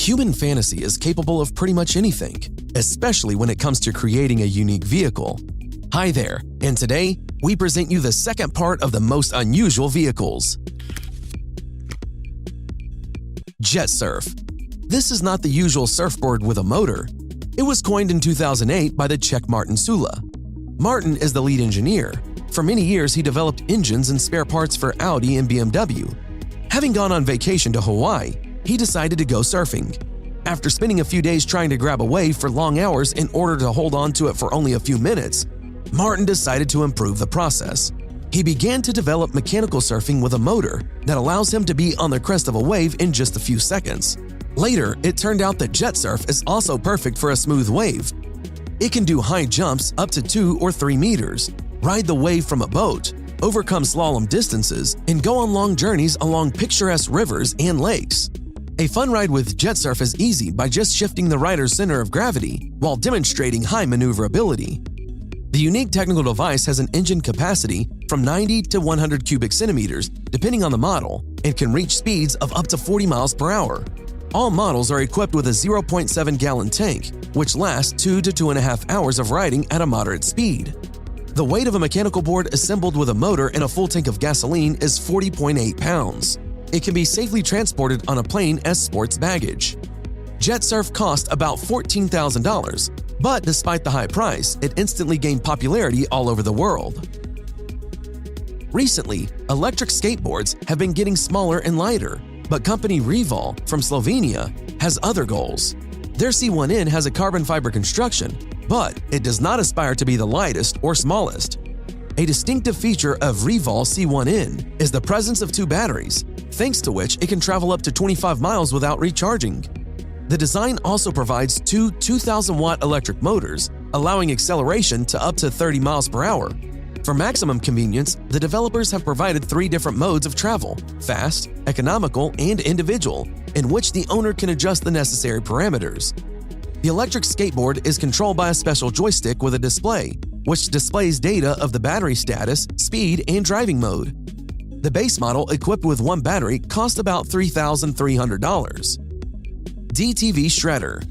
Human fantasy is capable of pretty much anything, especially when it comes to creating a unique vehicle. Hi there, and today, we present you the second part of the most unusual vehicles. Jet Surf. This is not the usual surfboard with a motor. It was coined in 2008 by the Czech Martin Sula. Martin is the lead engineer. For many years, he developed engines and spare parts for Audi and BMW. Having gone on vacation to Hawaii, he decided to go surfing. After spending a few days trying to grab a wave for long hours in order to hold on to it for only a few minutes, Martin decided to improve the process. He began to develop mechanical surfing with a motor that allows him to be on the crest of a wave in just a few seconds. Later, it turned out that jet surf is also perfect for a smooth wave. It can do high jumps up to 2 or 3 meters, ride the wave from a boat, overcome slalom distances, and go on long journeys along picturesque rivers and lakes. A fun ride with jet surf is easy by just shifting the rider's center of gravity while demonstrating high maneuverability. The unique technical device has an engine capacity from 90 to 100 cubic centimeters, depending on the model, and can reach speeds of up to 40 miles per hour. All models are equipped with a 0.7-gallon tank, which lasts 2 to 2.5 hours of riding at a moderate speed. The weight of a mechanical board assembled with a motor and a full tank of gasoline is 40.8 pounds. It can be safely transported on a plane as sports baggage. Jet surf cost about $14,000, but despite the high price, it instantly gained popularity all over the world. Recently, electric skateboards have been getting smaller and lighter, but company Rival from Slovenia has other goals. Their C1N has a carbon fiber construction, but it does not aspire to be the lightest or smallest. A distinctive feature of Rival C1N is the presence of 2 batteries, thanks to which it can travel up to 25 miles without recharging. The design also provides 2 2,000-watt electric motors, allowing acceleration to up to 30 miles per hour. For maximum convenience, the developers have provided 3 different modes of travel: fast, economical, and individual, in which the owner can adjust the necessary parameters. The electric skateboard is controlled by a special joystick with a display, which displays data of the battery status, speed, and driving mode. The base model equipped with 1 battery costs about $3,300. DTV Shredder.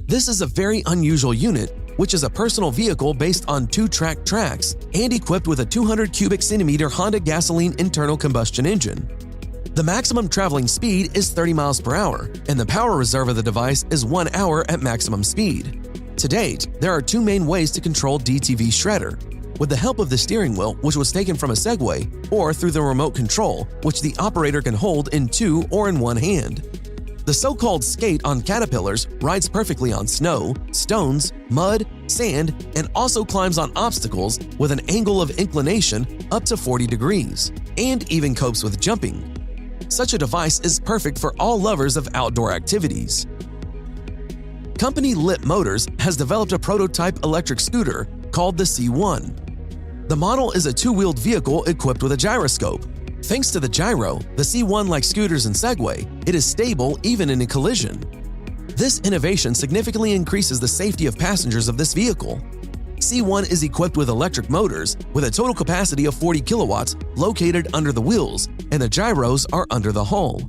This is a very unusual unit, which is a personal vehicle based on 2-track tracks and equipped with a 200 cubic centimeter Honda gasoline internal combustion engine. The maximum traveling speed is 30 miles per hour, and the power reserve of the device is 1 hour at maximum speed. To date, there are 2 main ways to control DTV Shredder: with the help of the steering wheel, which was taken from a Segway, or through the remote control, which the operator can hold in 2 or in 1 hand. The so-called skate on caterpillars rides perfectly on snow, stones, mud, sand, and also climbs on obstacles with an angle of inclination up to 40 degrees, and even copes with jumping. Such a device is perfect for all lovers of outdoor activities. Company Lit Motors has developed a prototype electric scooter called the C1. The model is a 2-wheeled vehicle equipped with a gyroscope. Thanks to the gyro, the C1, like scooters and Segway, it is stable even in a collision. This innovation significantly increases the safety of passengers of this vehicle. C1 is equipped with electric motors with a total capacity of 40 kilowatts located under the wheels, and the gyros are under the hull.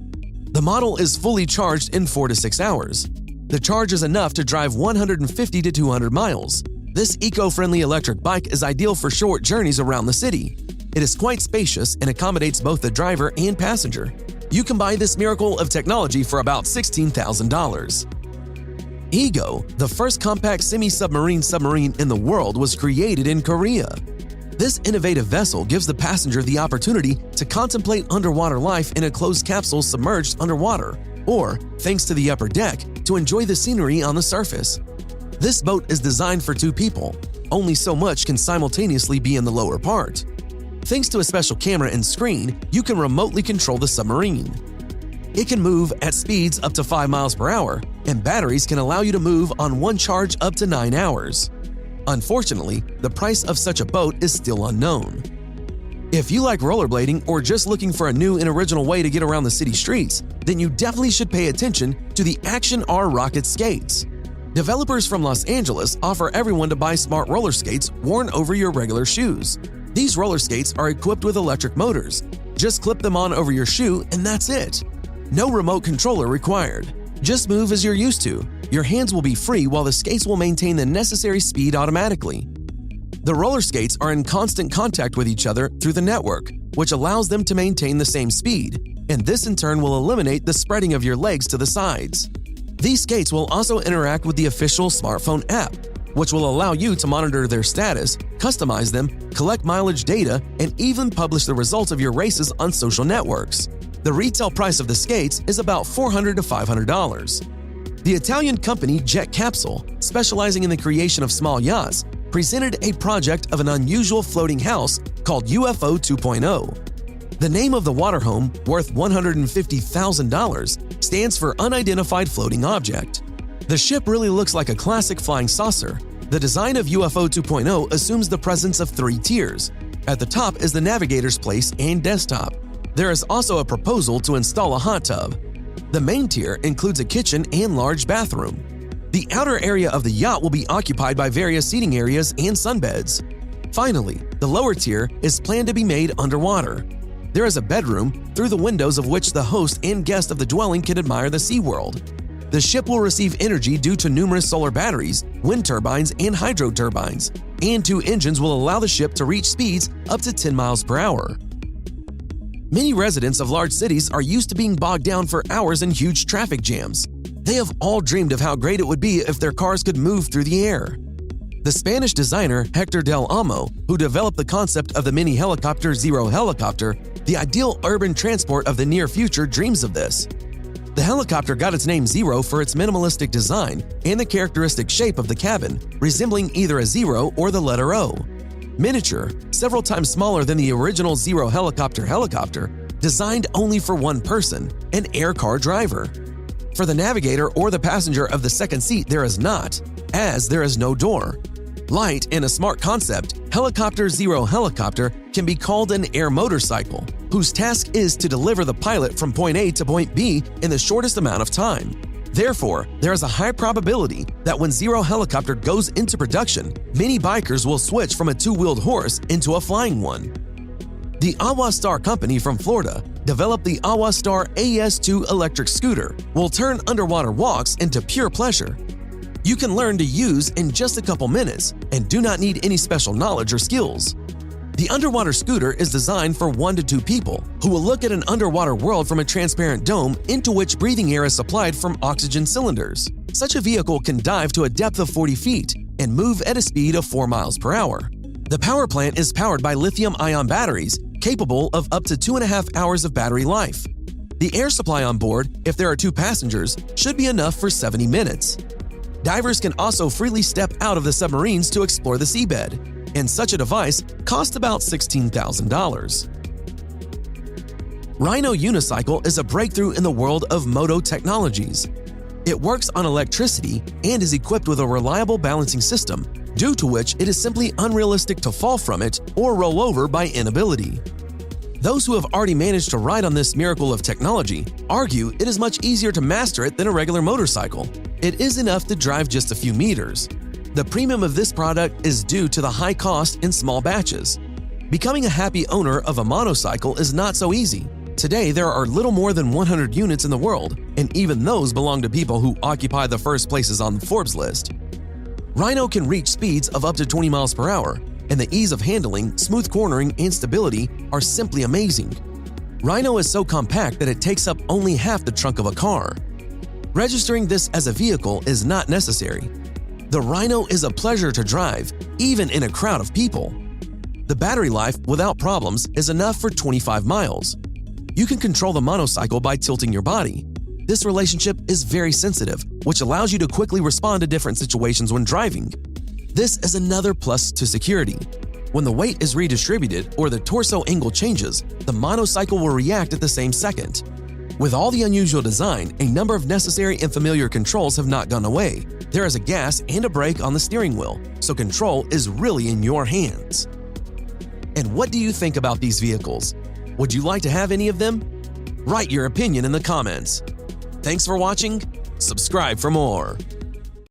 The model is fully charged in 4 to 6 hours. The charge is enough to drive 150 to 200 miles. This eco-friendly electric bike is ideal for short journeys around the city. It is quite spacious and accommodates both the driver and passenger. You can buy this miracle of technology for about $16,000. Ego, the first compact semi-submarine submarine in the world, was created in Korea. This innovative vessel gives the passenger the opportunity to contemplate underwater life in a closed capsule submerged underwater, or, thanks to the upper deck, to enjoy the scenery on the surface. This boat is designed for 2 people. Only so much can simultaneously be in the lower part. Thanks to a special camera and screen, you can remotely control the submarine. It can move at speeds up to 5 miles per hour, and batteries can allow you to move on 1 charge up to 9 hours. Unfortunately, the price of such a boat is still unknown. If you like rollerblading or just looking for a new and original way to get around the city streets, then you definitely should pay attention to the Action R Rocket Skates. Developers from Los Angeles offer everyone to buy smart roller skates worn over your regular shoes. These roller skates are equipped with electric motors. Just clip them on over your shoe and that's it. No remote controller required. Just move as you're used to. Your hands will be free while the skates will maintain the necessary speed automatically. The roller skates are in constant contact with each other through the network, which allows them to maintain the same speed, and this in turn will eliminate the spreading of your legs to the sides. These skates will also interact with the official smartphone app, which will allow you to monitor their status, customize them, collect mileage data, and even publish the results of your races on social networks. The retail price of the skates is about $400 to $500. The Italian company Jet Capsule, specializing in the creation of small yachts, presented a project of an unusual floating house called UFO 2.0. The name of the water home, worth $150,000, stands for Unidentified Floating Object. The ship really looks like a classic flying saucer. The design of UFO 2.0 assumes the presence of 3 tiers. At the top is the navigator's place and desktop. There is also a proposal to install a hot tub. The main tier includes a kitchen and large bathroom. The outer area of the yacht will be occupied by various seating areas and sunbeds. Finally, the lower tier is planned to be made underwater. There is a bedroom, through the windows of which the host and guest of the dwelling can admire the SeaWorld. The ship will receive energy due to numerous solar batteries, wind turbines, and hydro turbines, and 2 engines will allow the ship to reach speeds up to 10 miles per hour. Many residents of large cities are used to being bogged down for hours in huge traffic jams. They have all dreamed of how great it would be if their cars could move through the air. The Spanish designer Hector del Amo, who developed the concept of the mini helicopter Zero Helicopter, the ideal urban transport of the near future, dreams of this. The helicopter got its name Zero for its minimalistic design and the characteristic shape of the cabin, resembling either a zero or the letter O. Miniature, several times smaller than the original Zero helicopter, designed only for one person, an air car driver. For the navigator or the passenger of the second seat there is not, as there is no door. Light and a smart concept, Helicopter Zero Helicopter can be called an air motorcycle, whose task is to deliver the pilot from point A to point B in the shortest amount of time. Therefore, there is a high probability that when Zero Helicopter goes into production, many bikers will switch from a 2-wheeled horse into a flying one. The Awastar company from Florida developed the Awastar AS2 electric scooter, will turn underwater walks into pure pleasure. You can learn to use in just a couple minutes and do not need any special knowledge or skills. The underwater scooter is designed for 1 to 2 people who will look at an underwater world from a transparent dome into which breathing air is supplied from oxygen cylinders. Such a vehicle can dive to a depth of 40 feet and move at a speed of 4 miles per hour. The power plant is powered by lithium-ion batteries capable of up to 2.5 hours of battery life. The air supply on board, if there are 2 passengers, should be enough for 70 minutes. Divers can also freely step out of the submarines to explore the seabed, and such a device costs about $16,000. Rhino Unicycle is a breakthrough in the world of moto technologies. It works on electricity and is equipped with a reliable balancing system, due to which it is simply unrealistic to fall from it or roll over by inability. Those who have already managed to ride on this miracle of technology argue it is much easier to master it than a regular motorcycle. It is enough to drive just a few meters. The premium of this product is due to the high cost in small batches. Becoming a happy owner of a motorcycle is not so easy. Today, there are little more than 100 units in the world, and even those belong to people who occupy the first places on the Forbes list. Rhino can reach speeds of up to 20 miles per hour, and the ease of handling, smooth cornering, and stability are simply amazing. Rhino is so compact that it takes up only half the trunk of a car. Registering this as a vehicle is not necessary. The Rhino is a pleasure to drive, even in a crowd of people. The battery life, without problems, is enough for 25 miles. You can control the motorcycle by tilting your body. This relationship is very sensitive, which allows you to quickly respond to different situations when driving. This is another plus to security. When the weight is redistributed or the torso angle changes, the motorcycle will react at the same second. With all the unusual design, a number of necessary and familiar controls have not gone away. There is a gas and a brake on the steering wheel, so control is really in your hands. And what do you think about these vehicles? Would you like to have any of them? Write your opinion in the comments. Thanks for watching. Subscribe for more.